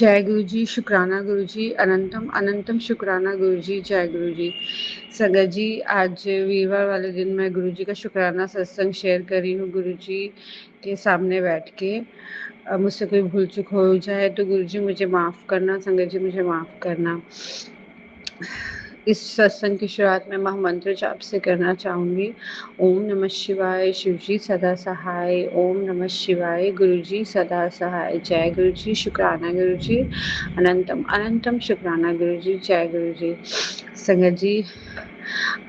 जय गुरु जी, शुक्राना गुरु जी, अनंतम अनंतम शुक्राना गुरु जी, जय गुरु जी। संगत जी, आज वीरवार वाले दिन मैं गुरु जी का शुक्राना सत्संग शेयर कर रही हूँ गुरु जी के सामने बैठ के। मुझसे कोई भूल चूक हो जाए तो गुरु जी मुझे माफ़ करना, संगत जी मुझे माफ़ करना। इस सत्संग की शुरुआत में महामंत्र जाप से करना चाहूँगी। ओम नमः शिवाय, शिव जी सदा सहाय। ओम नमः शिवाय, गुरु जी सदा सहाय। जय गुरु जी, शुक्राना गुरु जी, अनंतम अनंतम शुक्राना गुरु जी, जय गुरु जी। संगत जी,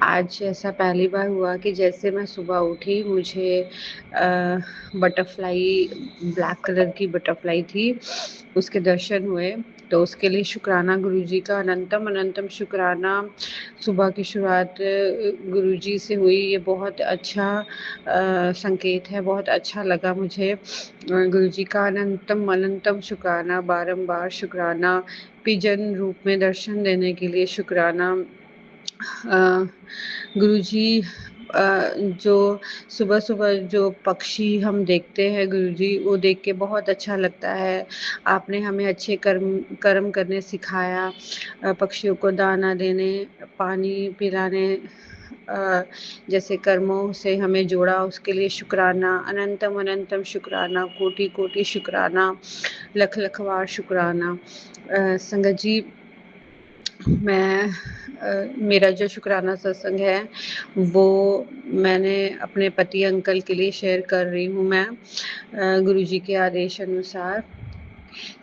आज ऐसा पहली बार हुआ कि जैसे मैं सुबह उठी, मुझे बटरफ्लाई, ब्लैक कलर की बटरफ्लाई थी, उसके दर्शन हुए। तो उसके लिए शुक्राना गुरु जी का, अनंतम अनंतम शुक्राना। सुबह की शुरुआत गुरु जी से हुई, ये बहुत अच्छा संकेत है, बहुत अच्छा लगा मुझे। गुरु जी का अनंतम अनंतम शुक्राना, बारंबार शुक्राना। पिजन रूप में दर्शन देने के लिए शुक्राना। गुरु जी, जो सुबह-सुबह जो पक्षी हम देखते हैं गुरु जी, वो देख के बहुत अच्छा लगता है। आपने हमें अच्छे कर्म कर्म करने सिखाया, पक्षियों को दाना देने, पानी पिलाने, जैसे कर्मों से हमें जोड़ा, उसके लिए शुक्राना। अनंतम अनंतम शुक्राना, कोटि-कोटि शुक्राना, लख-लख बार शुक्राना। संगत जी, मेरा जो शुक्राना सत्संग है वो मैंने अपने पति अंकल के लिए शेयर कर रही हूँ मैं, गुरुजी के आदेश अनुसार।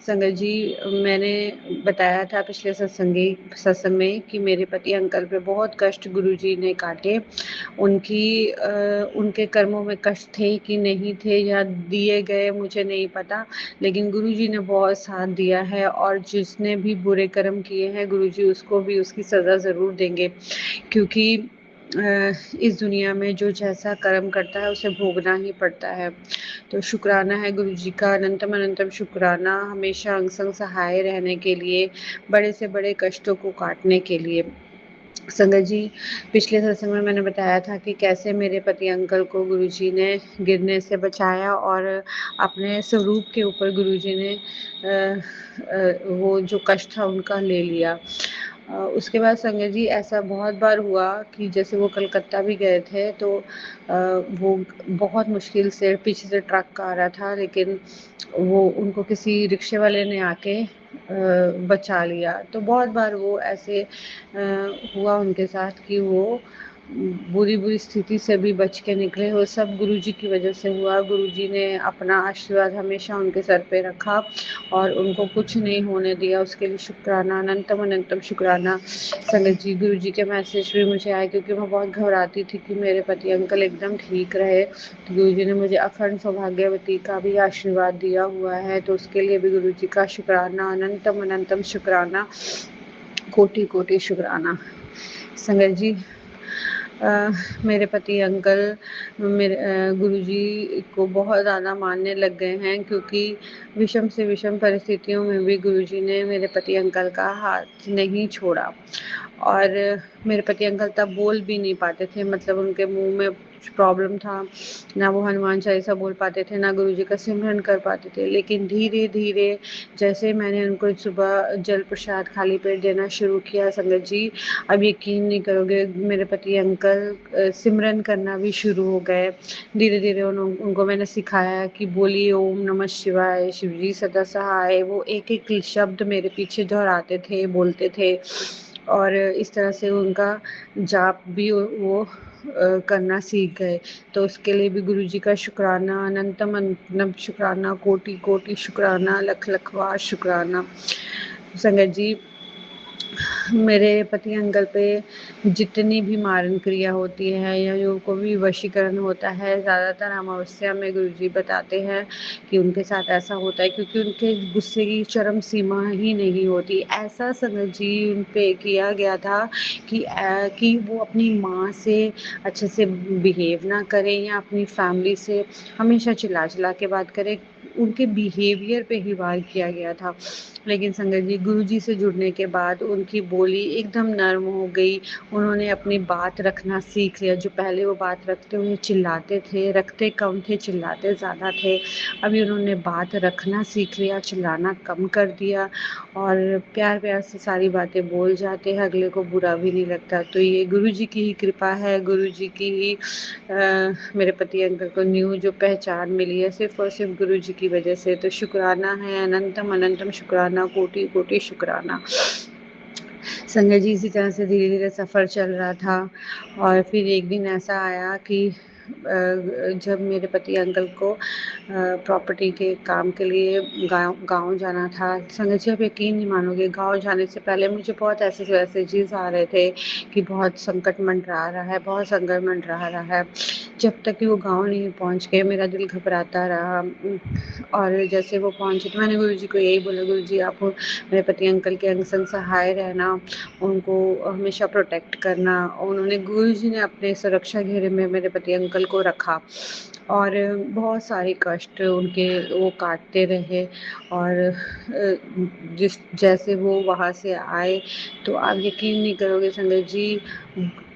संगत जी, मैंने बताया था पिछले सत्संग में कि मेरे पति अंकल पे बहुत कष्ट गुरुजी ने काटे। उनके कर्मों में कष्ट थे कि नहीं थे या दिए गए, मुझे नहीं पता, लेकिन गुरुजी ने बहुत साथ दिया है। और जिसने भी बुरे कर्म किए हैं गुरुजी उसको भी उसकी सज़ा ज़रूर देंगे, क्योंकि इस दुनिया में जो जैसा कर्म करता है उसे भोगना ही पड़ता है। तो शुक्राना है गुरु जी का, अनंतम अनंतम शुक्राना, हमेशा अंग संग सहाय रहने के लिए, बड़े से बड़े कष्टों को काटने के लिए। संगत जी, पिछले सत्संग में मैंने बताया था कि कैसे मेरे पति अंकल को गुरुजी ने गिरने से बचाया और अपने स्वरूप के ऊपर गुरुजी ने वो जो कष्ट था उनका ले लिया। उसके बाद संगत जी, ऐसा बहुत बार हुआ कि जैसे वो कलकत्ता भी गए थे, तो वो बहुत मुश्किल से पीछे से ट्रक आ रहा था, लेकिन वो उनको किसी रिक्शे वाले ने आके बचा लिया। तो बहुत बार वो ऐसे हुआ उनके साथ कि वो बुरी स्थिति से भी बच के निकले। वो सब गुरुजी की वजह से हुआ। गुरुजी ने अपना आशीर्वाद हमेशा उनके सर पे रखा और उनको कुछ नहीं होने दिया, उसके लिए शुक्राना, अनंतम अनंतम शुक्राना। संगत जी, गुरुजी के मैसेज भी मुझे आए, क्योंकि मैं बहुत घबराती थी कि मेरे पति अंकल एकदम ठीक रहे। तो गुरुजी ने मुझे अखंड सौभाग्यवती का भी आशीर्वाद दिया हुआ है, तो उसके लिए भी गुरुजी का शुक्राना, अनंतम अनंतम शुक्राना, कोटि कोटि शुक्राना। संगत जी, मेरे पति अंकल मेरे गुरुजी को बहुत ज़्यादा मानने लग गए हैं, क्योंकि विषम से विषम परिस्थितियों में भी गुरुजी ने मेरे पति अंकल का हाथ नहीं छोड़ा। और मेरे पति अंकल तब बोल भी नहीं पाते थे, मतलब उनके मुँह में कुछ प्रॉब्लम था, ना वो हनुमान चालीसा बोल पाते थे, ना गुरुजी का सिमरन कर पाते थे। लेकिन धीरे-धीरे जैसे मैंने उनको सुबह जल प्रसाद खाली पेट देना शुरू किया, संगत जी, अब यकीन नहीं करोगे, मेरे पति अंकल सिमरन करना भी शुरू हो गए। धीरे-धीरे उनको मैंने सिखाया कि बोलिए ओम नमः शिवाय, शिवजी सदा सहाय। वो एक-एक शब्द मेरे पीछे दोहराते थे, बोलते थे, और इस तरह से उनका जाप भी वो करना सीख गए। तो उसके लिए भी गुरुजी का शुक्राना, अनंतम अनंतम शुक्राना, कोटि-कोटि शुक्राना, लख-लख बार शुक्राना। संगत जी, मेरे पति अंकल पे जितनी भी मारण क्रिया होती है या जो कोई भी वशीकरण होता है, ज़्यादातर अमावस्या में गुरुजी बताते हैं कि उनके साथ ऐसा होता है, क्योंकि उनके गुस्से की चरम सीमा ही नहीं होती। ऐसा संगत जी उन पे किया गया था कि वो अपनी माँ से अच्छे से बिहेव ना करें या अपनी फैमिली से हमेशा चिल्ला-चिल्ला के बात करें। उनके बिहेवियर पे ही वार किया गया था। लेकिन संगत जी, गुरुजी से जुड़ने के बाद उनकी बोली एकदम नर्म हो गई। उन्होंने अपनी बात रखना सीख लिया। जो पहले वो बात रखते हुए चिल्लाते थे, रखते कम थे, चिल्लाते ज़्यादा थे, अभी उन्होंने बात रखना सीख लिया, चिल्लाना कम कर दिया और प्यार-प्यार से सारी बातें बोल जाते हैं, अगले को बुरा भी नहीं लगता। तो ये गुरुजी की ही कृपा है, गुरुजी की ही मेरे पति अंकल को न्यू जो पहचान मिली है सिर्फ़ और सिर्फ़ गुरुजी की वजह से। तो शुक्राना है, अनंतम अनंतम शुक्राना, कोटि-कोटि शुक्राना। संजय जी, इसी तरह से धीरे-धीरे सफ़र चल रहा था और फिर एक दिन ऐसा आया कि जब मेरे पति अंकल को प्रॉपर्टी के काम के लिए गाँव जाना था। संजय जी, आप यकीन नहीं मानोगे, गाँव जाने से पहले मुझे बहुत ऐसे मैसेजेस आ रहे थे कि बहुत संकट मंडरा रहा है, बहुत संकट मंडरा रहा है। जब तक कि वो गाँव नहीं पहुँच गए, मेरा दिल घबराता रहा। और जैसे वो पहुँचे तो मैंने गुरुजी को यही बोला, गुरुजी आप मेरे पति अंकल के अंग संग सहाय रहना, उनको हमेशा प्रोटेक्ट करना। और उन्होंने गुरुजी ने अपने सुरक्षा घेरे में मेरे पति अंकल को रखा और बहुत सारे कष्ट उनके वो काटते रहे। और जैसे वो वहाँ से आए तो आप यकीन नहीं करोगे संगत जी,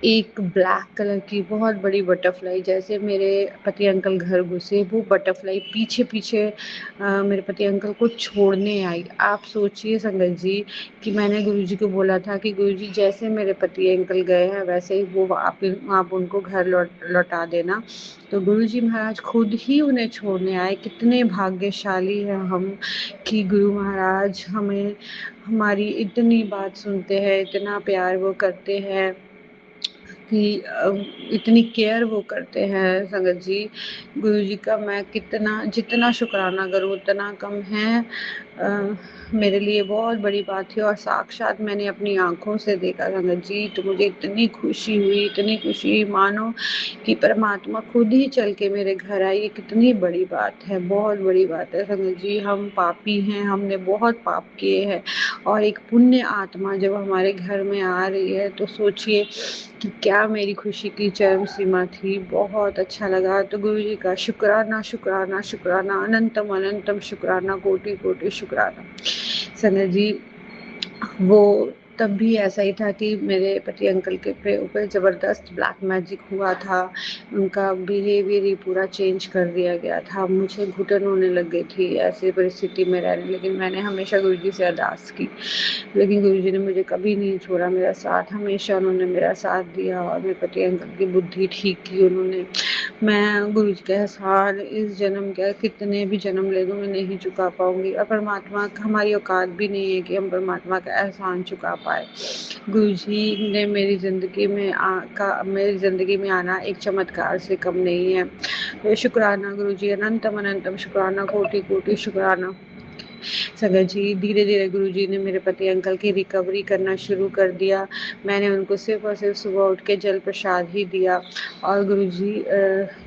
एक ब्लैक कलर की बहुत बड़ी बटरफ्लाई जैसे मेरे पति अंकल घर घुसे, वो बटरफ्लाई पीछे-पीछे मेरे पति अंकल को छोड़ने आई। आप सोचिए संगत जी कि मैंने गुरुजी को बोला था कि गुरुजी जैसे मेरे पति अंकल गए हैं वैसे ही वो आप उनको घर लौटा देना। तो गुरुजी महाराज खुद ही उन्हें छोड़ने आए। कितने भाग्यशाली हैं हम कि गुरु महाराज हमें हमारी इतनी बात सुनते हैं, इतना प्यार वो करते हैं कि इतनी केयर वो करते हैं संगत जी। गुरुजी का मैं कितना जितना शुक्राना करूँ उतना कम है। मेरे लिए बहुत बड़ी बात थी और साक्षात मैंने अपनी आँखों से देखा संगत जी, तो मुझे इतनी खुशी हुई, इतनी खुशी मानो कि परमात्मा खुद ही चल के मेरे घर आई। ये कितनी बड़ी बात है, बहुत बड़ी बात है संगत जी। हम पापी हैं, हमने बहुत पाप किए हैं और एक पुण्य आत्मा जब हमारे घर में आ रही है तो सोचिए कि क्या मेरी खुशी की चरम सीमा थी। बहुत अच्छा लगा। तो गुरुजी का शुक्राना, शुक्राना, शुक्राना, अनंतम अनंतम शुक्राना, कोटि-कोटि शुक्राना। सनत जी, वो तब भी ऐसा ही था कि मेरे पति अंकल के ऊपर ज़बरदस्त ब्लैक मैजिक हुआ था। उनका बिहेवियर ही पूरा चेंज कर दिया गया था। मुझे घुटन होने लग गई थी ऐसी परिस्थिति में रहने, लेकिन मैंने हमेशा गुरुजी से अरदास की। लेकिन गुरुजी ने मुझे कभी नहीं छोड़ा मेरा साथ, हमेशा उन्होंने मेरा साथ दिया और मेरे पति अंकल की बुद्धि ठीक की उन्होंने। मैं गुरुजी का एहसान इस जन्म क्या कितने भी जन्म ले लूँ मैं नहीं चुका पाऊँगी और परमात्मा हमारी औकात भी नहीं है कि हम परमात्मा का एहसान चुका पाए। गुरुजी ने मेरी ज़िंदगी में आना एक चमत्कार से कम नहीं है। तो शुक्राना गुरुजी, अनंतम अनंतम शुक्राना, कोटि-कोटि शुक्राना। संगत जी, धीरे-धीरे गुरुजी ने मेरे पति अंकल की रिकवरी करना शुरू कर दिया। मैंने उनको सिर्फ़ और सिर्फ़ सुबह उठ के जल प्रसाद ही दिया और गुरुजी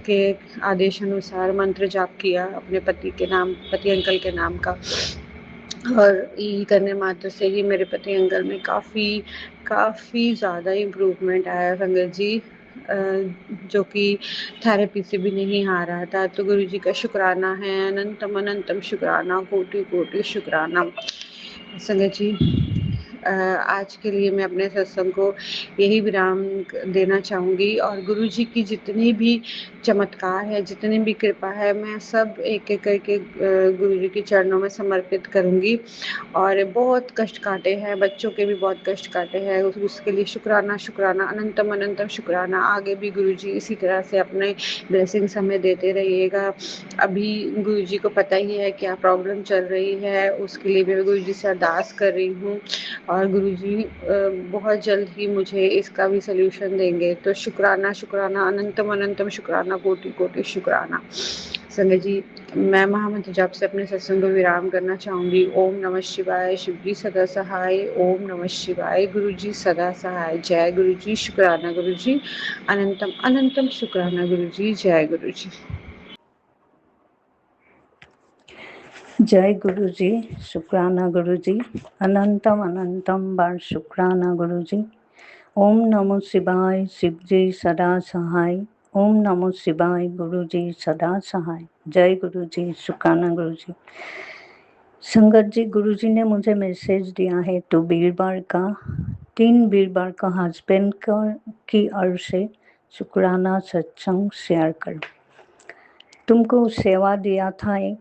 के आदेशानुसार मंत्र जाप किया अपने पति अंकल के नाम का। और यही करने मात्र से ही मेरे पति अंकल में काफ़ी ज़्यादा इम्प्रूवमेंट आया संगत जी, जो कि थेरेपी से भी नहीं आ रहा था। तो गुरुजी का शुक्राना है, अनंतम अनंतम शुक्राना, कोटि-कोटि शुक्राना। संगत जी, आज के लिए मैं अपने सत्संग को यही विराम देना चाहूँगी और गुरुजी की जितनी भी चमत्कार है, जितनी भी कृपा है, मैं सब एक-एक करके गुरुजी के चरणों में समर्पित करूँगी। और बहुत कष्ट काटे हैं, बच्चों के भी बहुत कष्ट काटे हैं, उसके लिए शुक्राना, शुक्राना, अनंतम अनंतम शुक्राना। आगे भी गुरुजी इसी तरह से अपने ब्लेसिंग्स हमें देते रहिएगा। अभी गुरुजी को पता ही है क्या प्रॉब्लम चल रही है, उसके लिए भी मैं गुरुजी से अरदास कर रही हूँ और गुरुजी बहुत जल्द ही मुझे इसका भी सॉल्यूशन देंगे। तो शुक्राना, शुक्राना, अनंतम अनंतम शुक्राना, कोटि-कोटि शुक्राना। संगत जी, मैं महामंत्र जाप से अपने सत्संग को विराम करना चाहूँगी। ओम नमः शिवाय, शिव जी सदा सहाय। ओम नमः शिवाय, गुरु जी सदा सहाय। जय गुरु जी, शुक्राना गुरु जी, अनंतम अनंतम शुक्राना गुरु जी, जय गुरु जी। जय गुरु जी, शुक्राना गुरु जी, अनंतम अनंतम बार शुक्राना गुरु जी। ओम नमो शिवाय, शिव जी सदा सहाय। ओम नमो शिवाय, गुरु जी सदा सहाय। जय गुरु जी, शुक्राना गुरु जी। संगत जी, गुरु जी ने मुझे मैसेज दिया है तो वीरवार का 3 वीरवार का हस्बैंड का की ओर से शुक्राना सत्संग शेयर कर। तुमको सेवा दिया था एक,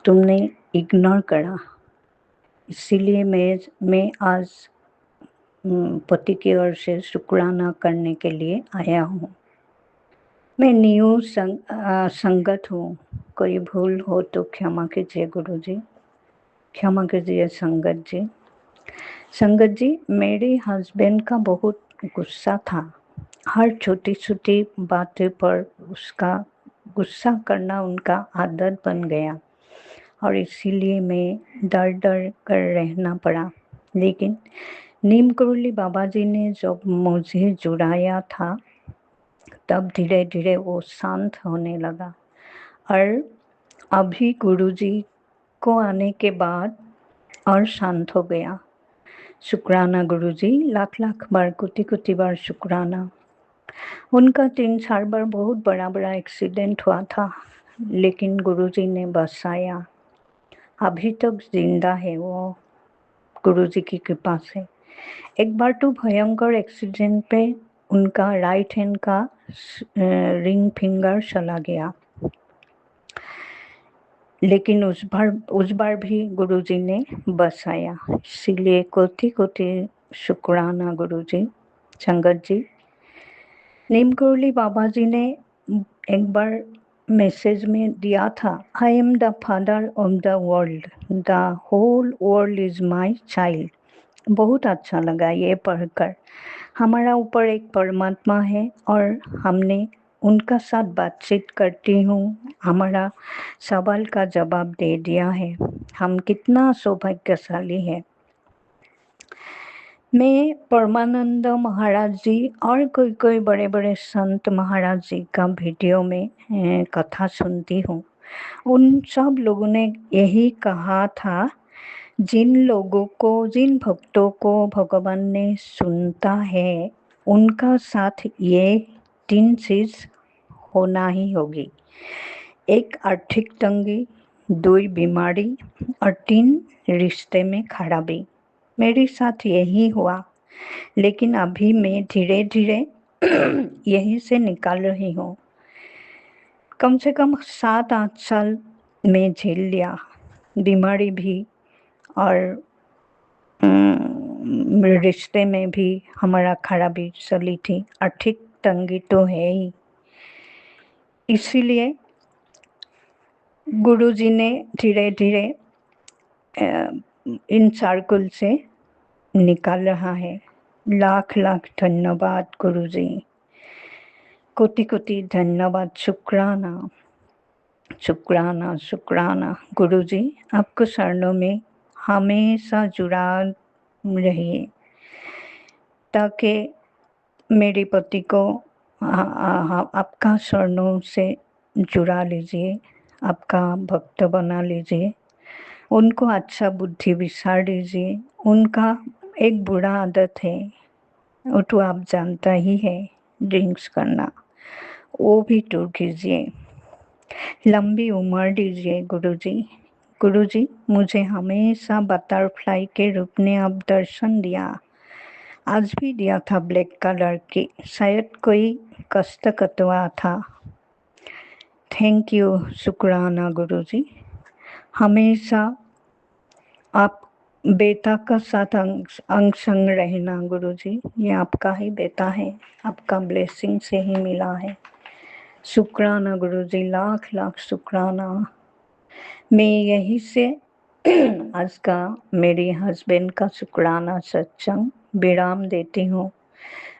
तुमने इग्नोर करा, इसीलिए मैं आज पति की ओर से शुक्राना करने के लिए आया हूँ। मैं न्यू संगत हूँ, कोई भूल हो तो क्षमा कीजिए गुरु जी, क्षमा कीजिए संगत जी। संगत जी, मेरे हस्बैंड का बहुत गुस्सा था, हर छोटी छोटी बातें पर उसका गुस्सा करना उनका आदत बन गया और इसीलिए मैं डर डर कर रहना पड़ा। लेकिन नीम करोली बाबा जी ने जब मुझे जुड़ाया था तब धीरे धीरे वो शांत होने लगा और अभी गुरुजी को आने के बाद और शांत हो गया। शुक्राना गुरुजी, लाख लाख बार कोटि कोटि बार शुक्राना। उनका 3-4 बार बहुत बड़ा बड़ा एक्सीडेंट हुआ था, लेकिन गुरुजी ने बचाया, अभी तक जिंदा है वो गुरुजी की कृपा से। एक बार तो भयंकर एक्सीडेंट पे उनका राइट हैंड का रिंग फिंगर चला गया, लेकिन उस बार भी गुरुजी ने बचाया, इसीलिए कोटि कोटि शुक्राना गुरुजी। संगत जी, नीम करोली बाबा जी ने एक बार मैसेज में दिया था, I am the father of the world, the whole world is my child. बहुत अच्छा लगा ये पढ़कर। हमारा ऊपर एक परमात्मा है और हमने उनका साथ बातचीत करती हूँ, हमारा सवाल का जवाब दे दिया है। हम कितना सौभाग्यशाली है। मैं परमानंद महाराज जी और कोई कोई बड़े बड़े संत महाराज जी का वीडियो में कथा सुनती हूँ। उन सब लोगों ने यही कहा था, जिन लोगों को, जिन भक्तों को भगवान ने सुनता है उनका साथ ये 3 चीज होना ही होगी। एक आर्थिक तंगी, 2 बीमारी और 3 रिश्ते में खराबी। मेरे साथ यही हुआ, लेकिन अभी मैं धीरे धीरे यहीं से निकाल रही हूँ। कम से कम 7-8 साल में झेल लिया, बीमारी भी और रिश्ते में भी हमारा खराबी चली थी, आर्थिक तंगी तो है ही। इसीलिए गुरुजी ने धीरे धीरे इन सर्कल से निकाल रहा है। लाख लाख धन्यवाद गुरुजी, कोटि कोटि धन्यवाद, शुक्राना शुक्राना शुक्राना। गुरुजी, आपको शरणों में हमेशा जुड़ा रहिए ताकि मेरे पति को आपका शरणों से जुड़ा लीजिए, आपका भक्त बना लीजिए, उनको अच्छा बुद्धि विचार दीजिए। उनका एक बुरा आदत है, वो तो आप जानता ही है, ड्रिंक्स करना, वो भी दूर कीजिए। लंबी उम्र दीजिए गुरुजी। गुरुजी, मुझे हमेशा बटरफ्लाई के रूप में आप दर्शन दिया, आज भी दिया था ब्लैक कलर की, शायद कोई कष्ट कटवा था। थैंक यू, शुक्राना गुरुजी। हमेशा आप बेटा का साथ अंग संग रहना गुरुजी, ये आपका ही बेटा है, आपका ब्लेसिंग से ही मिला है। शुक्राना गुरुजी, लाख लाख शुक्राना। मैं यही से आज का मेरे हस्बैंड का शुक्राना सत्संग विराम देती हूँ।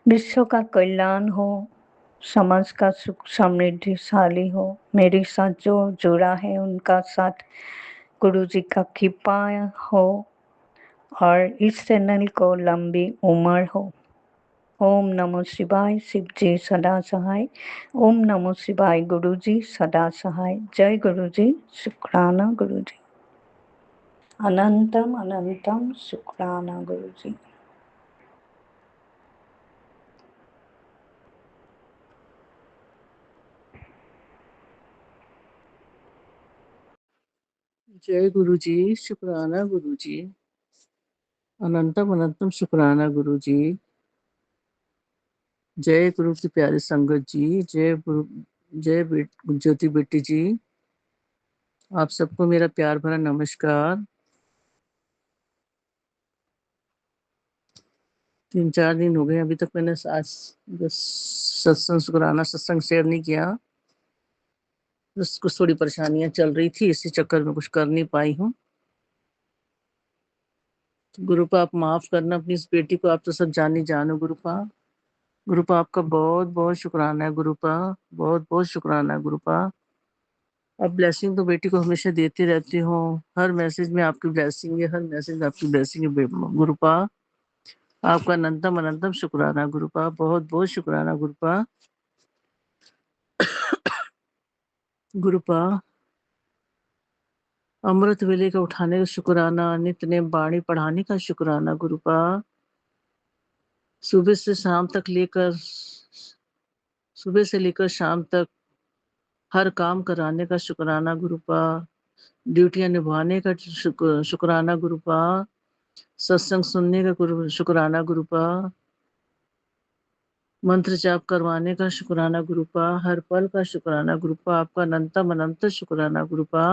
विश्व का कल्याण हो, समाज का सुख समृद्धिशाली हो, मेरे साथ जो जुड़ा है उनका साथ गुरुजी का कृपा हो और इस चैनल को लंबी उम्र हो। ओम नमो शिवाय, शिव जी सदा सहाय। ओम नमो शिवाय, गुरु जी सदा सहाय। जय गुरु जी, शुक्राना गुरु जी। अनंतम अनंतम शुक्राना गुरु जी। जय गुरु जी, शुक्राना गुरु जी, अनंतम अनंतम शुक्राना गुरु जी। जय गुरु की प्यारी संगत जी, जय गुरु, जय ज्योति बेटी जी, आप सबको मेरा प्यार भरा नमस्कार। 3-4 दिन हो गए, अभी तक मैंने आज सत्संग शुक्राना सत्संग शेयर नहीं किया। बस कुछ थोड़ी परेशानियां चल रही थी, इसी चक्कर में कुछ कर नहीं पाई हूँ। गुरुपा आप माफ करना अपनी इस बेटी को, आप तो सब जानी जानो गुरुपा। गुरुपा आपका बहुत बहुत शुक्राना है गुरुपा, बहुत बहुत शुक्राना है गुरुपा। अब ब्लेसिंग तो बेटी को हमेशा देते रहते हो, हर मैसेज में आपकी ब्लेसिंग है, हर मैसेज में आपकी ब्लेसिंग है गुरुपा। आपका अनंतम अनंतम शुक्राना गुरुपा, बहुत बहुत शुक्राना गुरुपा। गुरुपा अमृत वेले का उठाने का शुक्राना, नित्य नेम बाणी पढ़ाने का शुक्राना गुरुपा। सुबह से शाम तक लेकर, सुबह से लेकर शाम तक हर काम कराने का शुक्राना गुरुपा। ड्यूटियां निभाने का शुक्राना गुरुपा। सत्संग सुनने का शुक्राना गुरुपा। मंत्र जाप करवाने का शुक्राना गुरुपा। हर पल का शुक्राना गुरुपा। आपका अनंतम अनंत शुक्राना गुरुपा।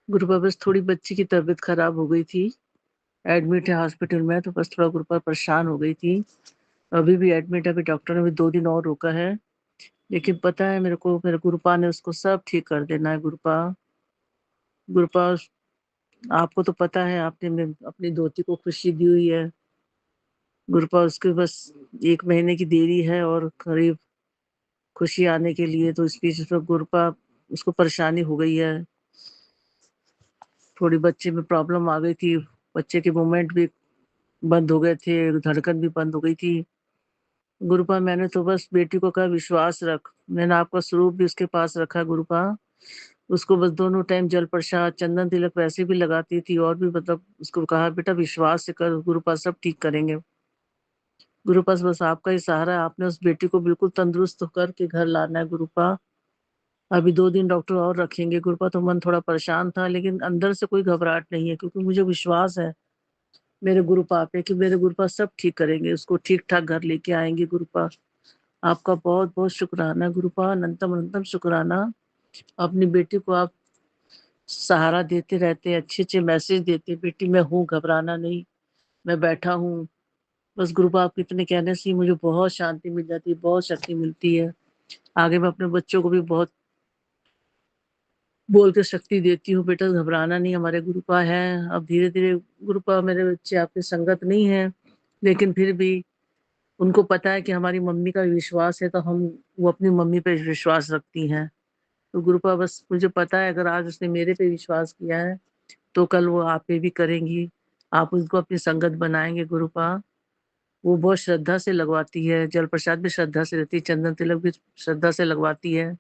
गुरुपा बस थोड़ी बच्ची की तबीयत खराब हो गई थी, एडमिट है हॉस्पिटल में, तो बस थोड़ा गुरुपा परेशान हो गई थी। अभी भी एडमिट है, अभी डॉक्टर ने भी 2 दिन और रोका है, लेकिन पता है मेरे को, मेरे गुरुपा ने उसको सब ठीक कर देना है गुरुपा। गुरुपा आपको तो पता है, आपने अपनी धोती को खुशी दी हुई है गुरुपा, उसके बस 1 महीने की देरी है और करीब खुशी आने के लिए, तो इस बीच में गुरुपा उसको परेशानी हो गई है, थोड़ी बच्चे में प्रॉब्लम आ गई थी, बच्चे के मूवमेंट भी बंद हो गए थे, धड़कन भी बंद हो गई थी। गुरुपा मैंने तो बस बेटी को कहा विश्वास रख, मैंने आपका स्वरूप भी उसके पास रखा गुरुपा। उसको बस दोनों टाइम जल प्रसाद चंदन तिलक वैसे भी लगाती थी, और भी मतलब उसको कहा बेटा विश्वास से कर, गुरुपा सब ठीक करेंगे। गुरुपा बस आपका ही सहारा है, आपने उस बेटी को बिल्कुल तंदुरुस्त होकर के घर लाना है गुरुपा। अभी 2 दिन डॉक्टर और रखेंगे गुरुपा, तो मन थोड़ा परेशान था, लेकिन अंदर से कोई घबराहट नहीं है, क्योंकि मुझे विश्वास है मेरे गुरुपा पे कि मेरे गुरुपा सब ठीक करेंगे, उसको ठीक ठाक घर लेके आएंगे गुरुपा। आपका बहुत बहुत शुक्राना गुरुपा, अनंतम अनंतम शुक्राना। अपनी बेटी को आप सहारा देते रहते, अच्छे अच्छे मैसेज देते, बेटी मैं हूँ, घबराना नहीं, मैं बैठा हूँ। बस गुरुपा आपके इतने कहने से ही मुझे बहुत शांति मिल जाती है, बहुत शक्ति मिलती है। आगे मैं अपने बच्चों को भी बहुत बोल के शक्ति देती हूँ, बेटा घबराना नहीं, हमारे गुरुपा है। अब धीरे धीरे गुरुपा मेरे बच्चे आपकी संगत नहीं है, लेकिन फिर भी उनको पता है कि हमारी मम्मी का विश्वास है, तो हम वो अपनी मम्मी पे विश्वास रखती हैं। तो गुरुपा बस मुझे पता है, अगर आज उसने मेरे पे विश्वास किया है तो कल वो आप पे भी करेंगी, आप उनको अपनी संगत बनाएंगे गुरुपा। वो बहुत श्रद्धा से लगवाती है, जल प्रसाद भी श्रद्धा से रहती है, चंदन तिलक भी श्रद्धा से लगवाती है,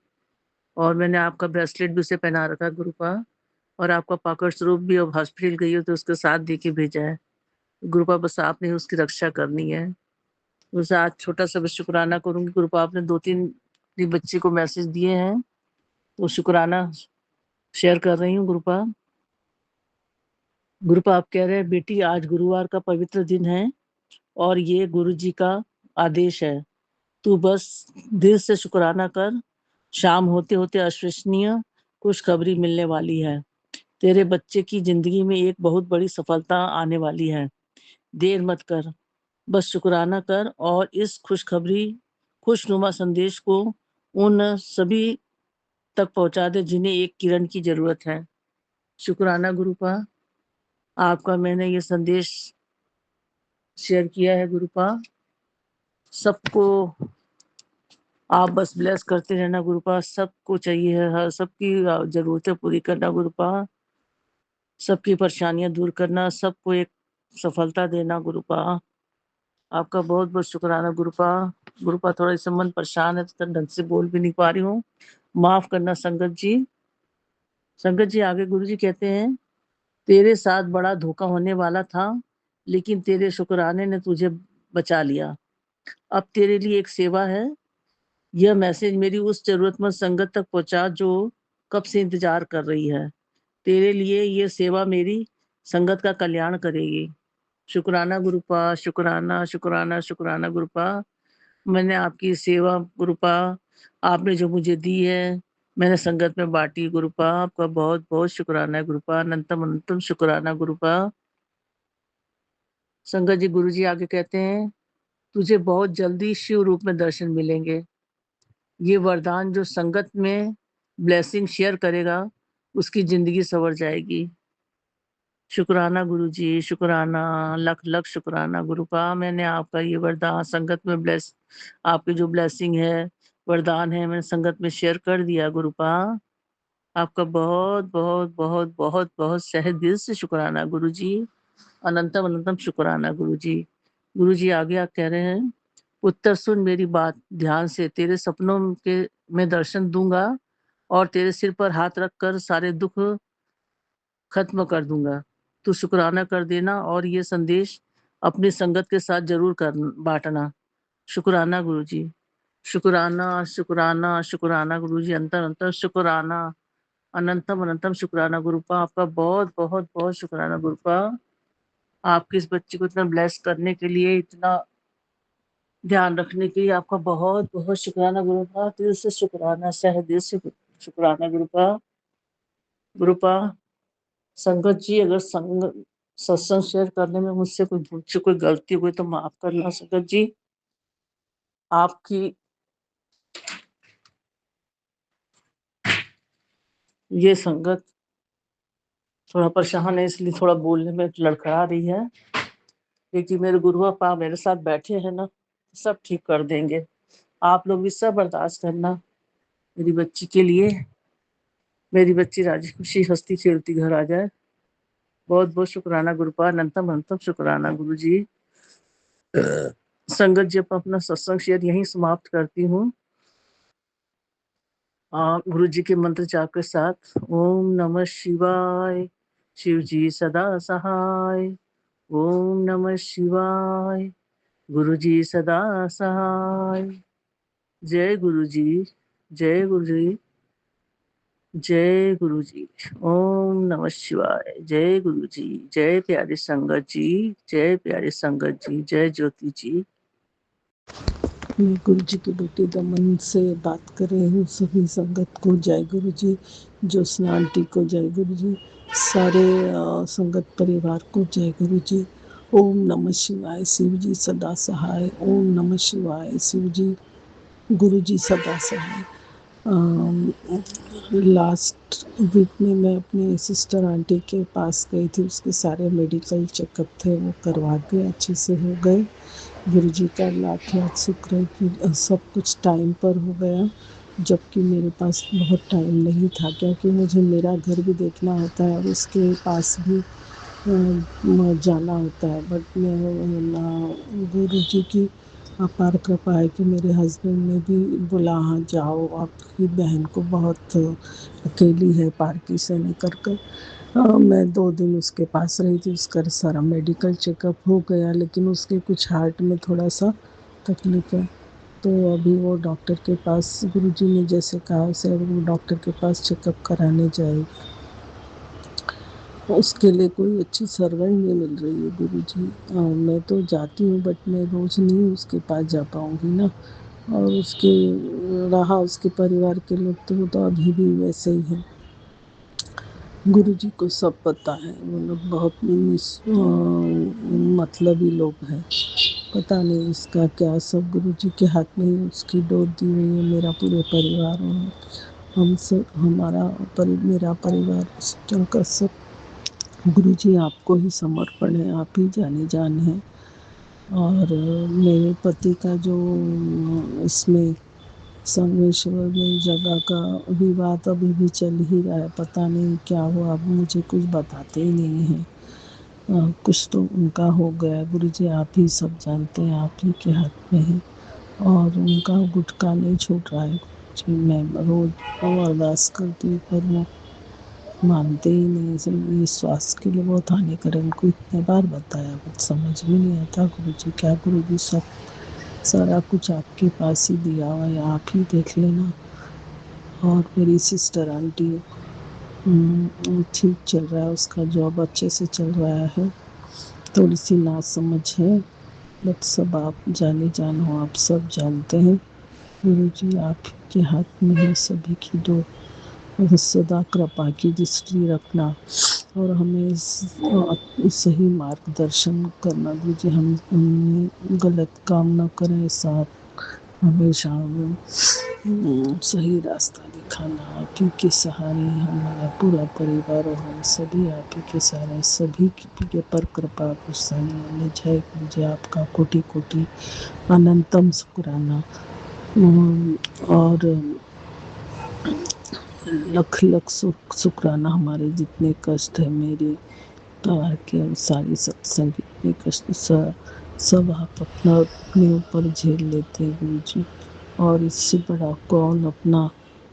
और मैंने आपका ब्रेसलेट भी उसे पहना रखा है गुरुपा, और आपका पाकड़ स्वरूप भी अब हॉस्पिटल गई हो तो उसके साथ दे के भेजा है गुरुपा। बस आपने उसकी रक्षा करनी है। उसे आज छोटा सा भी शुक्राना करूंगी गुरुपा, आपने 2-3 अपनी बच्ची को मैसेज दिए हैं, तो शुक्राना शेयर कर रही हूँ गुरुपा। गुरुपा आप कह रहे हैं बेटी आज गुरुवार का पवित्र दिन है, और ये गुरु जी का आदेश है, तू बस दिल से शुक्राना कर, शाम होते होते अविश्वसनीय खुशखबरी मिलने वाली है, तेरे बच्चे की जिंदगी में एक बहुत बड़ी सफलता आने वाली है, देर मत कर, बस शुक्राना कर, और इस खुशखबरी खुशनुमा संदेश को उन सभी तक पहुंचा दे जिन्हें एक किरण की जरूरत है। शुक्राना गुरुपा, आपका मैंने ये संदेश शेयर किया है गुरुपा। सबको आप बस ब्लेस करते रहना गुरुपा, सबको चाहिए है, हर सबकी जरूरतें पूरी करना गुरुपा, सबकी परेशानियां दूर करना, सबको एक सफलता देना गुरुपा। आपका बहुत बहुत शुक्राना गुरुपा। गुरुपा थोड़ा इस मन परेशान है, तो ढंग से बोल भी नहीं पा रही हूँ, माफ करना संगत जी। संगत जी आगे गुरु जी कहते हैं, तेरे साथ बड़ा धोखा होने वाला था, लेकिन तेरे शुक्राने ने तुझे बचा लिया। अब तेरे लिए एक सेवा है, यह मैसेज मेरी उस जरूरतमंद संगत तक पहुंचा जो कब से इंतजार कर रही है। तेरे लिए ये सेवा मेरी संगत का कल्याण करेगी। शुक्राना गुरुपा, शुक्राना शुक्राना शुक्राना गुरुपा। मैंने आपकी सेवा गुरुपा, आपने जो मुझे दी है मैंने संगत में बांटी गुरुपा। आपका बहुत बहुत शुक्राना है गुरुपा, अनंतम अनंतम शुक्राना गुरुपा। संगत जी, गुरु जी आगे कहते हैं, तुझे बहुत जल्दी शिव रूप में दर्शन मिलेंगे। ये वरदान जो संगत में ब्लेसिंग शेयर करेगा उसकी जिंदगी संवर जाएगी। शुक्राना गुरु जी, शुक्राना, लख लख शुक्राना गुरुपा। मैंने आपका ये वरदान संगत में आपकी जो ब्लेसिंग है, वरदान है, मैंने संगत में शेयर कर दिया गुरुपा। आपका बहुत बहुत बहुत बहुत बहुत सहे दिल से शुक्राना गुरु जी, अनंतम अनंतम शुक्राना गुरु जी। गुरु जी आगे आप कह रहे हैं, उत्तर सुन मेरी बात ध्यान से, तेरे सपनों के मैं दर्शन दूंगा और तेरे सिर पर हाथ रखकर सारे दुख खत्म कर दूंगा। तू शुक्राना कर देना और ये संदेश अपनी संगत के साथ जरूर कर बांटना। शुक्राना गुरु जी, शुक्राना शुक्राना शुक्राना गुरु जी, अंतर अंतर शुक्राना, अनंतम अनंतम शुक्राना गुरुपा। आपका बहुत बहुत बहुत शुक्राना गुरुपा। आपके इस बच्चे को इतना ब्लेस करने के लिए, इतना ध्यान रखने के लिए आपका बहुत बहुत शुक्राना गुरुपा। दिल से शुक्राना, सह दिल से शुक्राना गुरुपा। गुरुपा, संगत जी अगर सत्संग शेयर करने में मुझसे कोई भूल से कोई गलती हुई तो माफ करना संगत जी। आपकी ये संगत थोड़ा परेशान है, इसलिए थोड़ा बोलने में लड़खड़ा रही है, लेकिन मेरे गुरु आपा मेरे साथ बैठे हैं ना, सब ठीक कर देंगे। आप लोग भी सब बर्दाश्त करना मेरी बच्ची के लिए। मेरी बच्ची राजी खुशी हंसती खेलती घर आ जाए। बहुत बहुत शुक्राना गुरुपा, अनंतम अनंतम शुक्राना गुरु जी। संगत जी, अपना सत्संग शेयर यहीं समाप्त करती हूँ गुरु जी के मंत्र जाप के साथ। ओम नमः शिवाय, शिव जी सदा सहाय। ओम नमः शिवाय, गुरु जी सदा सहाय। जय गुरु जी, जय गुरु जी, जय गुरु जी। ओम नमः शिवाय, जय गुरु जी, जय प्यारी संगत जी, जय प्यारी संगत जी, जय ज्योति जी। मैं गुरु जी की बेटी दमन से बात कर रही हूँ। सभी संगत को जय गुरु जी, ज्योत्सना आंटी को जय गुरु जी, सारे संगत परिवार को जय गुरु जी। ओम नमः शिवाय, शिव जी सदा सहाय। ओम नमः शिवाय, शिव जी, गुरु जी सदा सहाय। लास्ट वीक में मैं अपनी सिस्टर आंटी के पास गई थी, उसके सारे मेडिकल चेकअप थे वो करवा के अच्छे से हो गए। गुरु जी का लाख लाख शुक्र है कि सब कुछ टाइम पर हो गया, जबकि मेरे पास बहुत टाइम नहीं था, क्योंकि मुझे मेरा घर भी देखना होता है और उसके पास भी जाना होता है। बट मैं गुरु जी की अपार कृपा है कि मेरे हस्बैंड ने भी बोला हाँ जाओ, आपकी बहन को बहुत अकेली है पार्किंसन कर। मैं 2 दिन उसके पास रही थी, उसका सारा मेडिकल चेकअप हो गया, लेकिन उसके कुछ हार्ट में थोड़ा सा तकलीफ है। तो अभी वो डॉक्टर के पास, गुरुजी ने जैसे कहा उसे वो डॉक्टर के पास चेकअप कराने जाएगी। उसके लिए कोई अच्छी सर्वेंट नहीं मिल रही है गुरुजी। मैं तो जाती हूँ बट मैं रोज़ नहीं उसके पास जा पाऊँगी ना। और उसके उसके परिवार के लोग तो वो तो अभी भी वैसे ही हैं। गुरुजी को सब पता है, वो लोग बहुत मतलबी लोग हैं। पता नहीं इसका क्या, सब गुरुजी के हाथ में ही उसकी डोर दी हुई है। मेरा पूरे परिवार और हम सब, मेरा परिवार का सब गुरुजी आपको ही समर्पण है, आप ही जाने जान है। और मेरे पति का जो इसमें संगमेश्वर में जगह का विवाद अभी भी चल ही रहा है, पता नहीं क्या हुआ, अब मुझे कुछ बताते ही नहीं हैं। कुछ तो उनका हो गया, गुरुजी आप ही सब जानते हैं, आप ही के हाथ में है। और उनका गुटखा नहीं छूट रहा है गुरुजी, मैं रोज़ अरदास करती हूँ पर वो मानते ही नहीं। ये स्वास्थ्य के लिए बहुत हानिकारक, उनको इतने बार बताया बट समझ में नहीं आता। गुरुजी क्या, गुरुजी सब सारा कुछ आपके पास ही दिया हुआ है, आप ही देख लेना। और मेरी सिस्टर आंटी ठीक चल रहा है, उसका जॉब अच्छे से चल रहा है। थोड़ी सी नासमझ है, बट सब आप जाने जान हो, आप सब जानते हैं। गुरु जी आप के हाथ में है सभी की दो, सदा कृपा की दृष्टि रखना और हमें सही मार्गदर्शन करना दीजिए। हम गलत काम न करें, साथ हमेशा सही रास्ता दिखाना। आप ही के सहारे हमारा पूरा परिवार और हम सभी आप ही के सहारे, सभी की पर कृपा कुशल जय गुरु जी। आपका कोटि कोटि अनंतम शुक्राना और लख लख शुक्राना। हमारे जितने कष्ट है, मेरे परिवार के सारे सत्संग जितने कष्ट सब आप अपने ऊपर झेल लेते हैं गुरु जी। और इससे बड़ा कौन अपना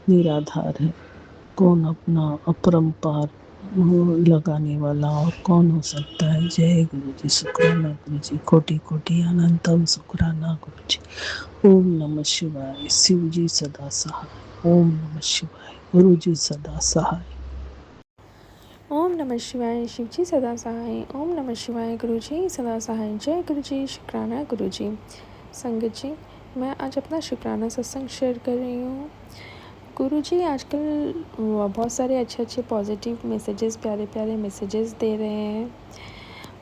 निराधार है, कौन अपना अपरंपार लगाने वाला और कौन हो सकता है। जय गुरु जी। शुक्राना गुरु जी, कोटि कोटि अनंतम शुक्राना गुरु जी। ओम नमः शिवाय। शिव जी सदा सहाय। ओम नमः शिवाय। गुरु जी सदा सहाय। ओम नमः शिवाय। शिव जी सदा सहाय। ओम नमः शिवाय। गुरु जी सदा सहाय। जय गुरु जी। शुक्राना गुरु जी। संगत जी, मैं आज अपना शुक्राना सत्संग शेयर कर रही हूँ। गुरु जी आजकल बहुत सारे अच्छे पॉजिटिव मैसेजेस, प्यारे प्यारे मैसेजेस दे रहे हैं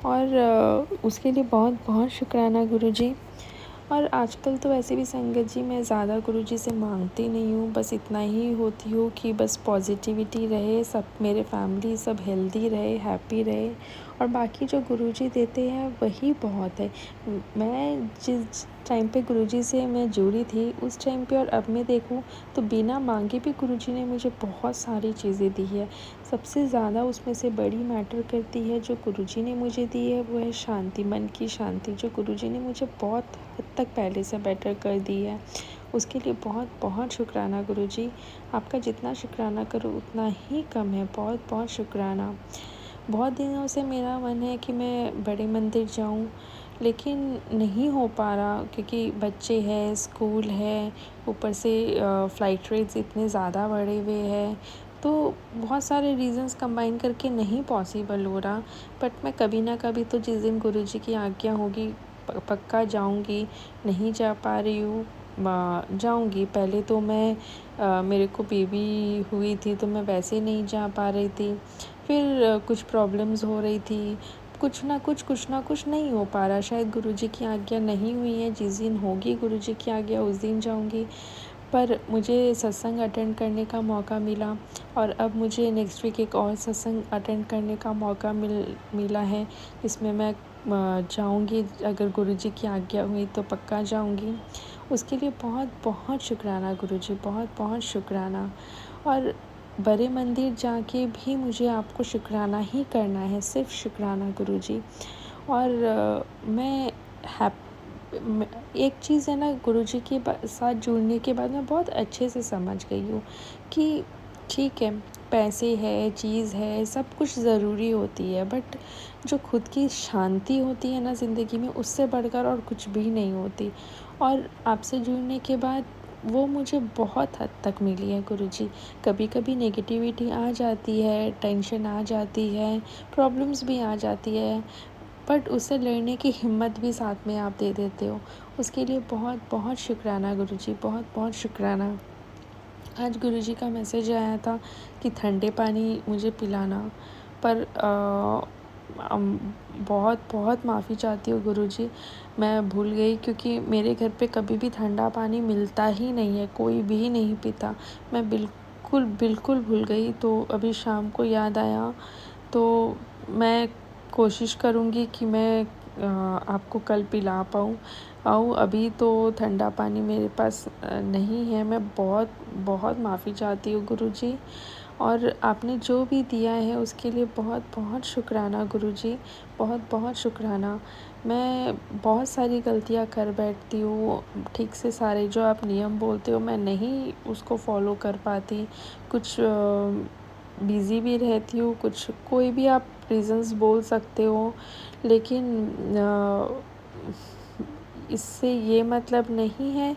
और उसके लिए बहुत बहुत शुक्राना गुरु जी। और आजकल तो वैसे भी संगत जी मैं ज़्यादा गुरुजी से मांगती नहीं हूँ, बस इतना ही होती हूँ कि बस पॉजिटिविटी रहे, सब मेरे फैमिली सब हेल्दी रहे, हैप्पी रहे और बाकी जो गुरुजी देते हैं वही बहुत है। मैं जिस टाइम पे गुरुजी से मैं जुड़ी थी उस टाइम पे और अब मैं देखूँ तो बिना मांगे भी गुरुजी ने मुझे बहुत सारी चीज़ें दी है। सबसे ज़्यादा उसमें से बड़ी मैटर करती है जो गुरुजी ने मुझे दी है, वो है शांति, मन की शांति, जो गुरुजी ने मुझे बहुत हद तक पहले से बेटर कर दी है। उसके लिए बहुत बहुत शुक्राना गुरुजी। आपका जितना शुक्राना करो उतना ही कम है। बहुत बहुत शुक्राना। बहुत दिनों से मेरा मन है कि मैं बड़े मंदिर जाऊं, लेकिन नहीं हो पा रहा क्योंकि बच्चे हैं, स्कूल है, ऊपर से फ़्लाइट रेट्स इतने ज़्यादा बढ़े हुए हैं, तो बहुत सारे रीज़न्स कंबाइन करके नहीं पॉसिबल हो रहा। बट मैं कभी ना कभी तो जिस दिन गुरुजी की आज्ञा होगी पक्का जाऊंगी। नहीं जा पा रही हूँ, जाऊंगी। पहले तो मैं मेरे को बेबी हुई थी तो मैं वैसे नहीं जा पा रही थी, फिर कुछ प्रॉब्लम्स हो रही थी, कुछ ना कुछ नहीं हो पा रहा। शायद गुरुजी की आज्ञा नहीं हुई है, जिस दिन होगी गुरुजी की आज्ञा उस दिन जाऊंगी। पर मुझे सत्संग अटेंड करने का मौका मिला और अब मुझे नेक्स्ट वीक एक और सत्संग अटेंड करने का मौका मिला है, जिसमें मैं जाऊंगी। अगर गुरुजी की आज्ञा हुई तो पक्का जाऊंगी। उसके लिए बहुत बहुत शुक्राना गुरुजी, बहुत बहुत शुक्राना। और बड़े मंदिर जाके भी मुझे आपको शुक्राना ही करना है, सिर्फ शुक्राना गुरुजी। और मैं एक चीज़ है ना, गुरुजी के साथ जुड़ने के बाद मैं बहुत अच्छे से समझ गई हूँ कि ठीक है, पैसे है, चीज़ है, सब कुछ ज़रूरी होती है, बट जो खुद की शांति होती है ना ज़िंदगी में, उससे बढ़कर और कुछ भी नहीं होती। और आपसे जुड़ने के बाद वो मुझे बहुत हद तक मिली है गुरुजी। कभी कभी नेगेटिविटी आ जाती है, टेंशन आ जाती है, प्रॉब्लम्स भी आ जाती है, बट उससे लड़ने की हिम्मत भी साथ में आप दे देते हो। उसके लिए बहुत बहुत शुक्राना गुरुजी, बहुत बहुत शुक्राना। आज गुरुजी का मैसेज आया था कि ठंडे पानी मुझे पिलाना, पर बहुत बहुत माफ़ी चाहती हूँ गुरुजी, मैं भूल गई क्योंकि मेरे घर पे कभी भी ठंडा पानी मिलता ही नहीं है, कोई भी नहीं पीता। मैं बिल्कुल बिल्कुल भूल गई, तो अभी शाम को याद आया, तो मैं कोशिश करूँगी कि मैं आपको कल पिला पाऊँ। अभी तो ठंडा पानी मेरे पास नहीं है। मैं बहुत बहुत माफ़ी चाहती हूँ गुरुजी, और आपने जो भी दिया है उसके लिए बहुत बहुत शुक्राना गुरुजी, बहुत बहुत शुक्राना। मैं बहुत सारी गलतियाँ कर बैठती हूँ, ठीक से सारे जो आप नियम बोलते हो मैं नहीं उसको फॉलो कर पाती, कुछ बिज़ी भी रहती हूँ, कुछ कोई भी आप रीज़न्स बोल सकते हो, लेकिन इससे ये मतलब नहीं है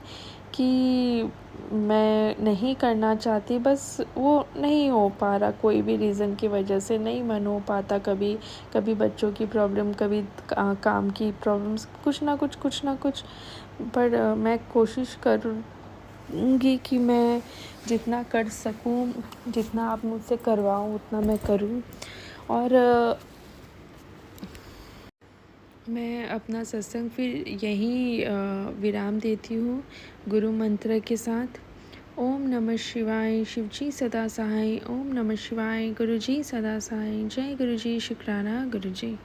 कि मैं नहीं करना चाहती, बस वो नहीं हो पा रहा, कोई भी रीज़न की वजह से नहीं मन हो पाता। कभी कभी बच्चों की प्रॉब्लम, कभी काम की प्रॉब्लम्स, कुछ ना कुछ। पर मैं कोशिश करूँगी कि मैं जितना कर सकूँ, जितना आप मुझसे करवाओ उतना मैं करूँ। और मैं अपना सत्संग फिर यहीं विराम देती हूँ गुरु मंत्र के साथ। ओम नमः शिवाय, शिव जी सदा सहाय। ओम नमः शिवाय, गुरु जी सदा सहाय। जय गुरु जी, शुक्राना गुरु जी।